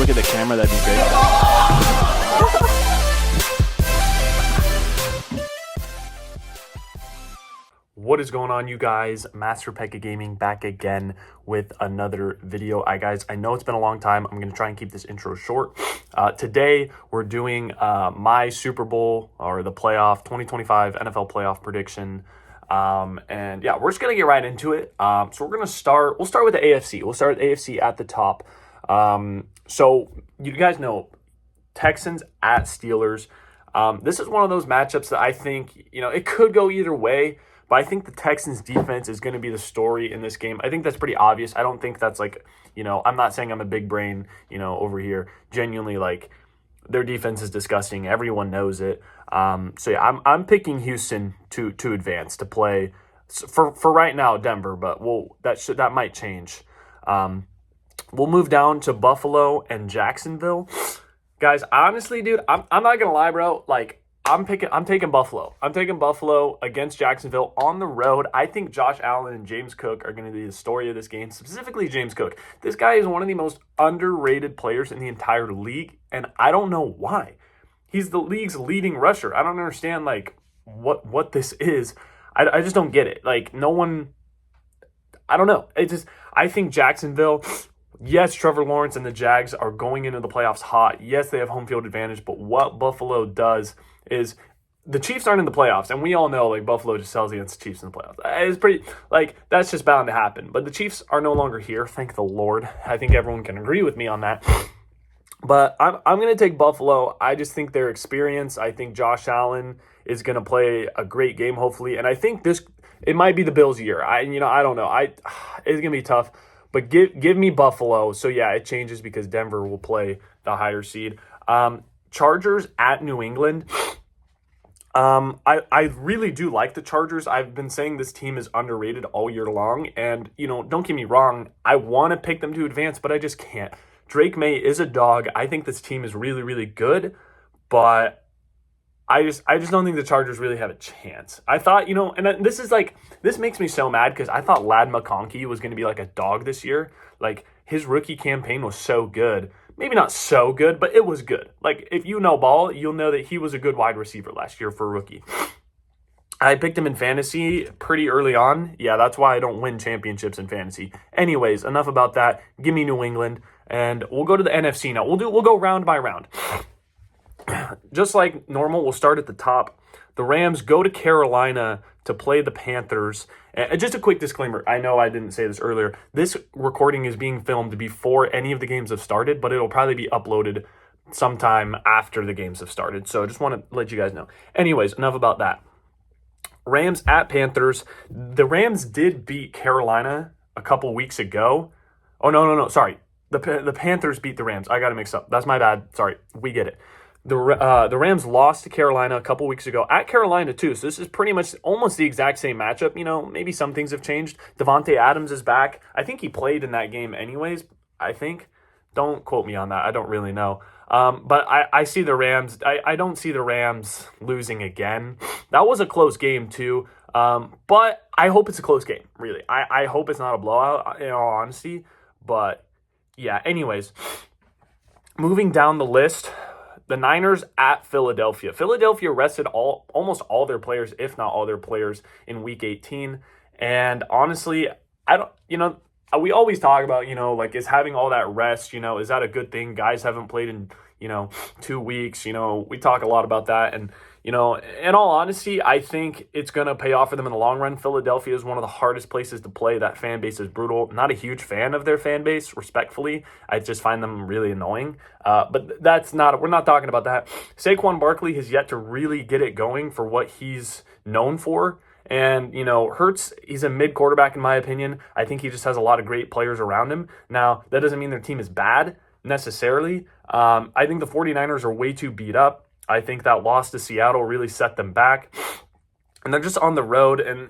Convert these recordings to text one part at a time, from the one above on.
look at the camera? That'd be great. What is going on, you guys? Master Pekka Gaming back again with another video. Guys, I know it's been a long time. I'm going to try and keep this intro short. Today, we're doing my Super Bowl or the playoff 2025 NFL playoff prediction. And yeah, we're just going to get right into it. So we'll start with the AFC. We'll start with the AFC at the top. So you guys know Texans at Steelers. This is one of those matchups that I think, it could go either way. But I think the Texans defense is going to be the story in this game. I think that's pretty obvious. I don't think that's I'm not saying I'm a big brain, over here. Genuinely, their defense is disgusting. Everyone knows it. So yeah, I'm picking Houston to advance, to play for right now Denver, but that might change. We'll move down to Buffalo and Jacksonville. Guys, honestly, dude, I'm not going to lie, bro. I'm taking Buffalo. I'm taking Buffalo against Jacksonville on the road. I think Josh Allen and James Cook are going to be the story of this game, specifically James Cook. This guy is one of the most underrated players in the entire league, and I don't know why. He's the league's leading rusher. I don't understand, what this is. I just don't get it. No one – I don't know. I think Jacksonville – yes, Trevor Lawrence and the Jags are going into the playoffs hot. Yes, they have home field advantage, but what Buffalo does is the Chiefs aren't in the playoffs, and we all know Buffalo just sells against the Chiefs in the playoffs. It's pretty that's just bound to happen. But the Chiefs are no longer here, thank the Lord. I think everyone can agree with me on that. But I'm going to take Buffalo. I just think their experience. I think Josh Allen is going to play a great game, hopefully, and I think it might be the Bills' year. I don't know. It's going to be tough. But give me Buffalo. So, yeah, it changes because Denver will play the higher seed. Chargers at New England. I really do like the Chargers. I've been saying this team is underrated all year long. And, don't get me wrong. I want to pick them to advance, but I just can't. Drake May is a dog. I think this team is really, really good. But I just don't think the Chargers really have a chance. I thought, and this makes me so mad because I thought Ladd McConkey was going to be a dog this year. His rookie campaign was so good. Maybe not so good, but it was good. If you know ball, you'll know that he was a good wide receiver last year for a rookie. I picked him in fantasy pretty early on. Yeah, that's why I don't win championships in fantasy. Anyways, enough about that. Give me New England, and we'll go to the NFC now. We'll go round by round. Just like normal, we'll start at the top. The Rams go to Carolina to play the Panthers. And just a quick disclaimer. I know I didn't say this earlier. This recording is being filmed before any of the games have started, but it'll probably be uploaded sometime after the games have started. So I just want to let you guys know. Anyways, enough about that. Rams at Panthers. The Rams did beat Carolina a couple weeks ago. Oh, no. Sorry. The Panthers beat the Rams. I got it mixed up. That's my bad. Sorry. We get it. The Rams lost to Carolina a couple weeks ago at Carolina too. So this is pretty much almost the exact same matchup. Maybe some things have changed. Devontae Adams is back. I think he played in that game anyways. I think. Don't quote me on that. I don't really know. But I see the Rams. I don't see the Rams losing again. That was a close game too. But I hope it's a close game. Really. I hope it's not a blowout in all honesty. But yeah. Anyways, moving down the list. The Niners at Philadelphia. Philadelphia rested almost all their players, if not all their players, in Week 18. And honestly, we always talk about, is having all that rest, is that a good thing? Guys haven't played in, 2 weeks. We talk a lot about that. And, in all honesty, I think it's going to pay off for them in the long run. Philadelphia is one of the hardest places to play. That fan base is brutal. Not a huge fan of their fan base, respectfully. I just find them really annoying. But we're not talking about that. Saquon Barkley has yet to really get it going for what he's known for. And, Hurts, he's a mid quarterback in my opinion. I think he just has a lot of great players around him. Now, that doesn't mean their team is bad necessarily. I think the 49ers are way too beat up. I think that loss to Seattle really set them back. And they're just on the road, and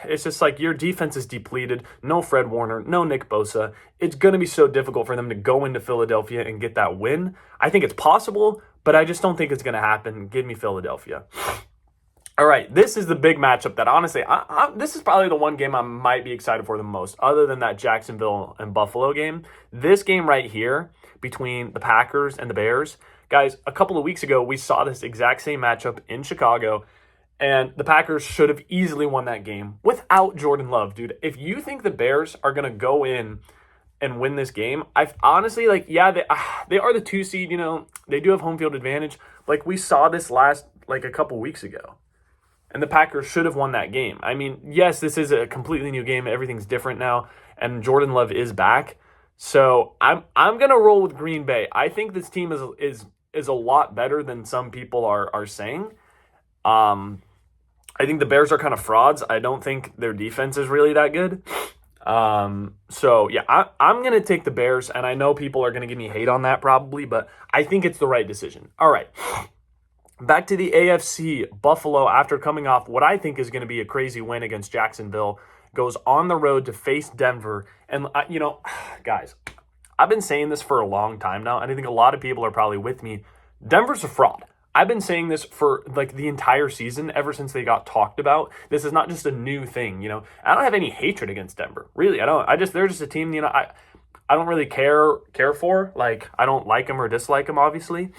it's just your defense is depleted. No Fred Warner, no Nick Bosa. It's going to be so difficult for them to go into Philadelphia and get that win. I think it's possible, but I just don't think it's going to happen. Give me Philadelphia. All right, this is the big matchup that honestly, this is probably the one game I might be excited for the most, other than that Jacksonville and Buffalo game. This game right here between the Packers and the Bears. Guys, a couple of weeks ago, we saw this exact same matchup in Chicago, and the Packers should have easily won that game without Jordan Love, dude. If you think the Bears are going to go in and win this game, I honestly, like, yeah, they are the 2 seed, you know, they do have home field advantage. Like, we saw this a couple weeks ago, and the Packers should have won that game. I mean, yes, this is a completely new game. Everything's different now, and Jordan Love is back. So I'm gonna roll with Green Bay. I think this team is a lot better than some people are saying. I think the Bears are kind of frauds. I don't think their defense is really that good. So yeah, I'm gonna take the Bears, and I know people are gonna give me hate on that probably, but I think it's the right decision. All right. Back to the AFC. Buffalo, after coming off what I think is going to be a crazy win against Jacksonville, goes on the road to face Denver. And, guys, I've been saying this for a long time now, and I think a lot of people are probably with me. Denver's a fraud. I've been saying this for, like, the entire season, ever since they got talked about. This is not just a new thing, you know. I don't have any hatred against Denver. Really, I don't. They're just a team, you know, I don't really care for. Like, I don't like them or dislike them, obviously.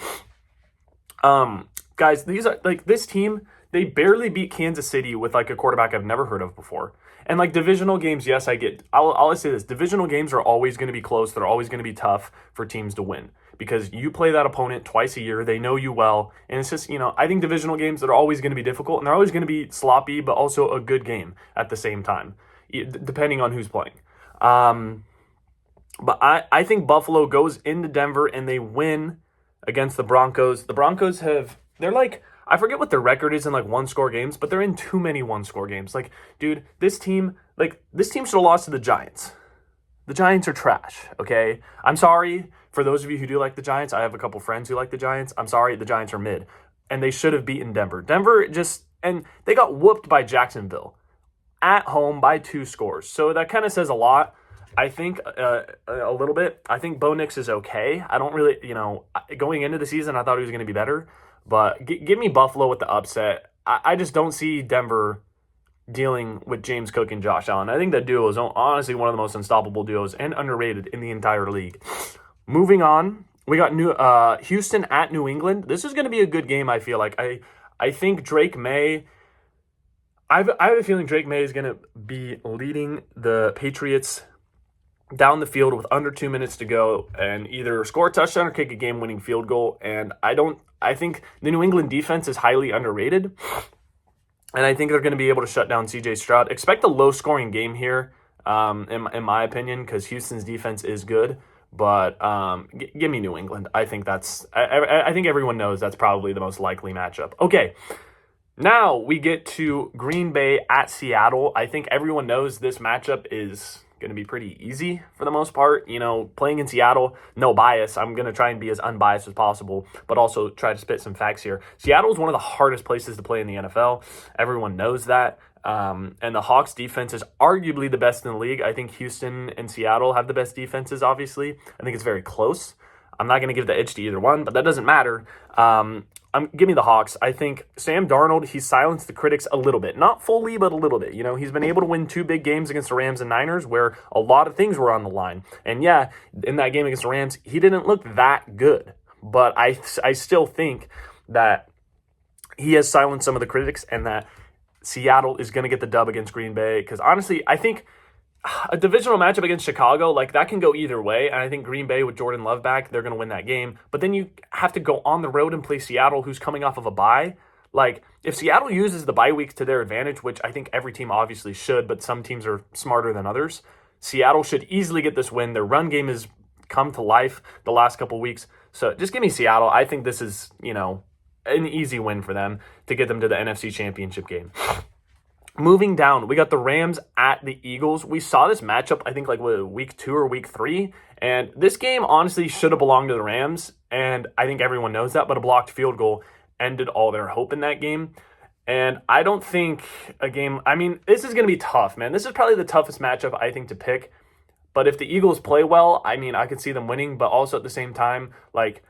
Guys, these are like this team, they barely beat Kansas City with like a quarterback I've never heard of before. And like divisional games, yes, I'll say this. Divisional games are always going to be close. They're always going to be tough for teams to win because you play that opponent twice a year. They know you well. And it's just, you know, I think divisional games are always going to be difficult and they're always going to be sloppy, but also a good game at the same time, depending on who's playing. But I think Buffalo goes into Denver and they win against the Broncos. The Broncos they're like, I forget what their record is in like 1-score games, but they're in too many 1-score games. Like, dude, this team should have lost to the Giants. The Giants are trash, okay? I'm sorry for those of you who do like the Giants. I have a couple friends who like the Giants. I'm sorry, the Giants are mid. And they should have beaten Denver. And they got whooped by Jacksonville at home by 2 scores. So that kind of says a lot. I think a little bit. I think Bo Nix is okay. I don't really, you know, going into the season, I thought he was going to be better. But give me Buffalo with the upset. I just don't see Denver dealing with James Cook and Josh Allen. I think that duo is honestly one of the most unstoppable duos and underrated in the entire league. Moving on, we got Houston at New England. This is going to be a good game, I feel like. I think Drake May... I have a feeling Drake May is going to be leading the Patriots down the field with under 2 minutes to go and either score a touchdown or kick a game-winning field goal. And I think the New England defense is highly underrated. And I think they're going to be able to shut down C.J. Stroud. Expect a low-scoring game here, in my opinion, because Houston's defense is good. But give me New England. I think I think everyone knows that's probably the most likely matchup. Okay, now we get to Green Bay at Seattle. I think everyone knows this matchup is going to be pretty easy for the most part. You know, playing in Seattle, no bias. I'm going to try and be as unbiased as possible, but also try to spit some facts here. Seattle is one of the hardest places to play in the NFL. Everyone knows that. And the Hawks defense is arguably the best in the league. I think Houston and Seattle have the best defenses, obviously. I think it's very close. I'm not going to give the edge to either one, but that doesn't matter. Give me the Hawks. I think Sam Darnold, he silenced the critics a little bit. Not fully, but a little bit. You know, he's been able to win 2 big games against the Rams and Niners where a lot of things were on the line. And yeah, in that game against the Rams, he didn't look that good. But I still think that he has silenced some of the critics and that Seattle is going to get the dub against Green Bay. Because honestly, I think a divisional matchup against Chicago, like that can go either way. And I think Green Bay with Jordan Love back, they're going to win that game. But then you have to go on the road and play Seattle, who's coming off of a bye. Like if Seattle uses the bye weeks to their advantage, which I think every team obviously should, but some teams are smarter than others, Seattle should easily get this win. Their run game has come to life the last couple weeks. So just give me Seattle. I think this is, you know, an easy win for them to get them to the NFC Championship game. Moving down, we got the Rams at the Eagles. We saw this matchup, I think, like week 2 or week 3. And this game honestly should have belonged to the Rams. And I think everyone knows that. But a blocked field goal ended all their hope in that game. And I don't think this is going to be tough, man. This is probably the toughest matchup, I think, to pick. But if the Eagles play well, I could see them winning. But also at the same time, like,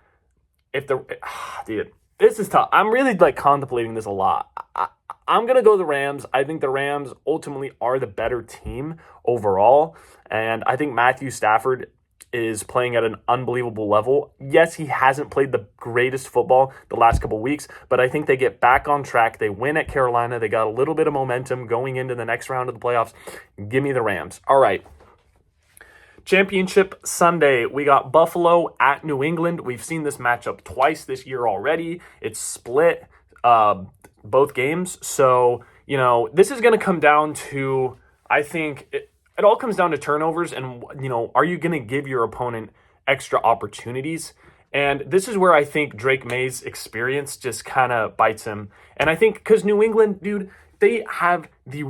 dude, this is tough. I'm really, like, contemplating this a lot. I'm going to go the Rams. I think the Rams ultimately are the better team overall. And I think Matthew Stafford is playing at an unbelievable level. Yes, he hasn't played the greatest football the last couple weeks, but I think they get back on track. They win at Carolina. They got a little bit of momentum going into the next round of the playoffs. Give me the Rams. All right. Championship Sunday, we got Buffalo at New England. We've seen this matchup twice this year already. It's split both games. So, this is going to come down to, I think, it all comes down to turnovers and, are you going to give your opponent extra opportunities? And this is where I think Drake May's experience just kind of bites him. And I think because New England, dude, they have the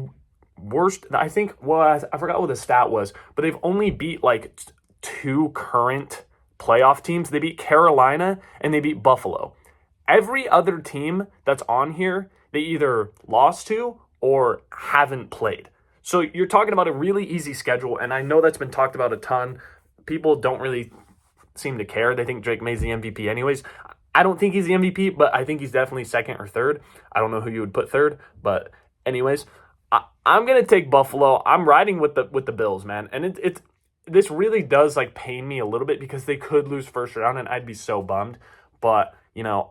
worst, I think, I forgot what the stat was, but they've only beat like 2 current playoff teams. They beat Carolina and they beat Buffalo. Every other team that's on here, they either lost to or haven't played. So you're talking about a really easy schedule, and I know that's been talked about a ton. People don't really seem to care. They think Drake May's the MVP anyways. I don't think he's the MVP, but I think he's definitely second or third. I don't know who you would put third, but anyways, I'm going to take Buffalo. I'm riding with the Bills, man. And this really does like pain me a little bit because they could lose first round and I'd be so bummed. But,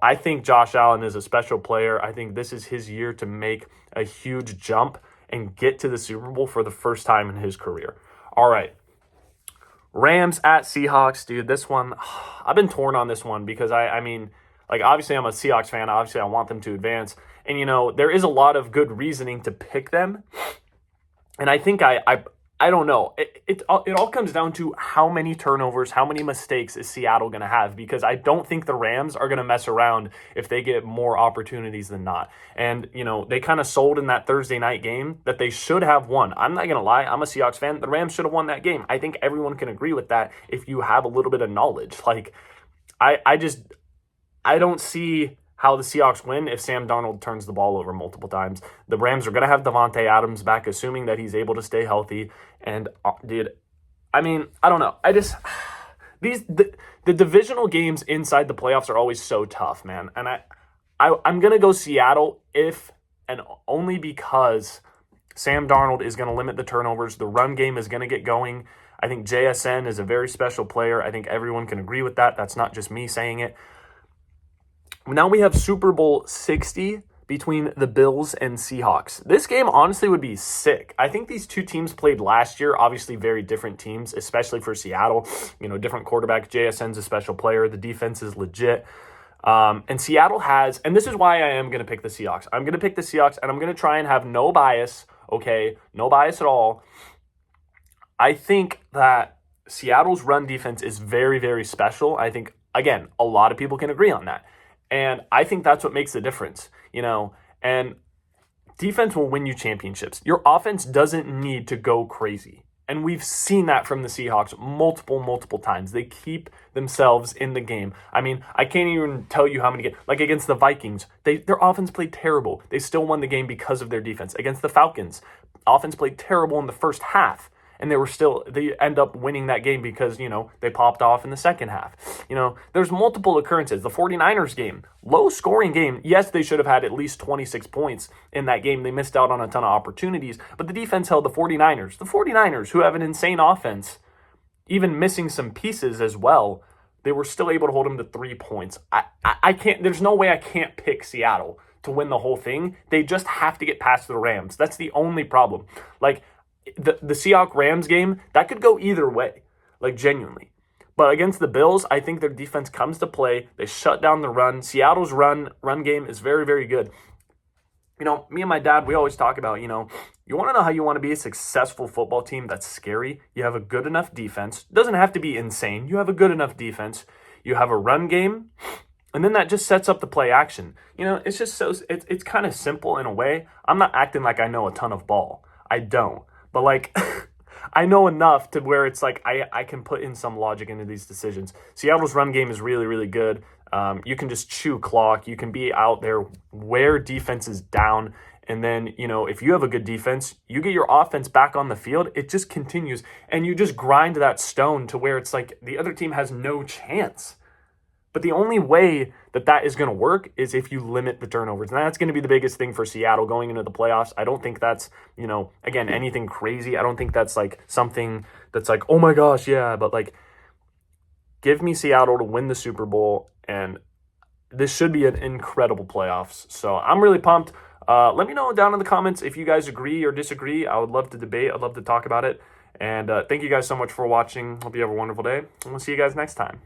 I think Josh Allen is a special player. I think this is his year to make a huge jump and get to the Super Bowl for the first time in his career. All right. Rams at Seahawks, dude. This one, I've been torn on this one because I mean, like obviously I'm a Seahawks fan. Obviously I want them to advance. And, there is a lot of good reasoning to pick them. And I think I don't know. It all comes down to how many turnovers, how many mistakes is Seattle going to have? Because I don't think the Rams are going to mess around if they get more opportunities than not. And, they kind of sold in that Thursday night game that they should have won. I'm not going to lie. I'm a Seahawks fan. The Rams should have won that game. I think everyone can agree with that if you have a little bit of knowledge. Like, I don't see how the Seahawks win if Sam Darnold turns the ball over multiple times. The Rams are going to have Devontae Adams back, assuming that he's able to stay healthy. And, dude, I mean, I don't know. The divisional games inside the playoffs are always so tough, man. And I'm going to go Seattle if and only because Sam Darnold is going to limit the turnovers. The run game is going to get going. I think JSN is a very special player. I think everyone can agree with that. That's not just me saying it. Now we have Super Bowl 60 between the Bills and Seahawks. This game honestly would be sick. I think these two teams played last year, obviously very different teams, especially for Seattle. Different quarterback. JSN's a special player. The defense is legit. And Seattle has, and this is why I am going to pick the Seahawks. I'm going to pick the Seahawks, and I'm going to try and have no bias, okay? No bias at all. I think that Seattle's run defense is very, very special. I think, again, a lot of people can agree on that. And I think that's what makes the difference, and defense will win you championships. Your offense doesn't need to go crazy. And we've seen that from the Seahawks multiple times. They keep themselves in the game. I mean, I can't even tell you how many games. Like against the Vikings, their offense played terrible. They still won the game because of their defense. Against the Falcons, offense played terrible in the first half. And they end up winning that game because, they popped off in the second half. There's multiple occurrences. The 49ers game, low scoring game. Yes, they should have had at least 26 points in that game. They missed out on a ton of opportunities, but the defense held the 49ers. The 49ers, who have an insane offense, even missing some pieces as well, they were still able to hold them to 3 points. I can't, there's no way I can't pick Seattle to win the whole thing. They just have to get past the Rams. That's the only problem. Like, the Seahawks Rams game, that could go either way, like genuinely. But against the Bills, I think their defense comes to play. They shut down the run. Seattle's run game is very, very good. Me and my dad, we always talk about, you want to know how you want to be a successful football team that's scary? You have a good enough defense. It doesn't have to be insane. You have a good enough defense. You have a run game. And then that just sets up the play action. It's just it's kind of simple in a way. I'm not acting like I know a ton of ball. I don't. But, like, I know enough to where it's like I can put in some logic into these decisions. Seattle's run game is really, really good. You can just chew clock. You can be out there, wear defenses down. And then, if you have a good defense, you get your offense back on the field. It just continues. And you just grind that stone to where it's like the other team has no chance. But the only way that is going to work is if you limit the turnovers. And that's going to be the biggest thing for Seattle going into the playoffs. I don't think that's, again, anything crazy. I don't think that's like something that's like, oh my gosh, yeah. But like, Give me Seattle to win the Super Bowl, and this should be an incredible playoffs. So I'm really pumped. Let me know down in the comments if you guys agree or disagree. I would love to debate. I'd love to talk about it. And thank you guys so much for watching. Hope you have a wonderful day. And we'll see you guys next time.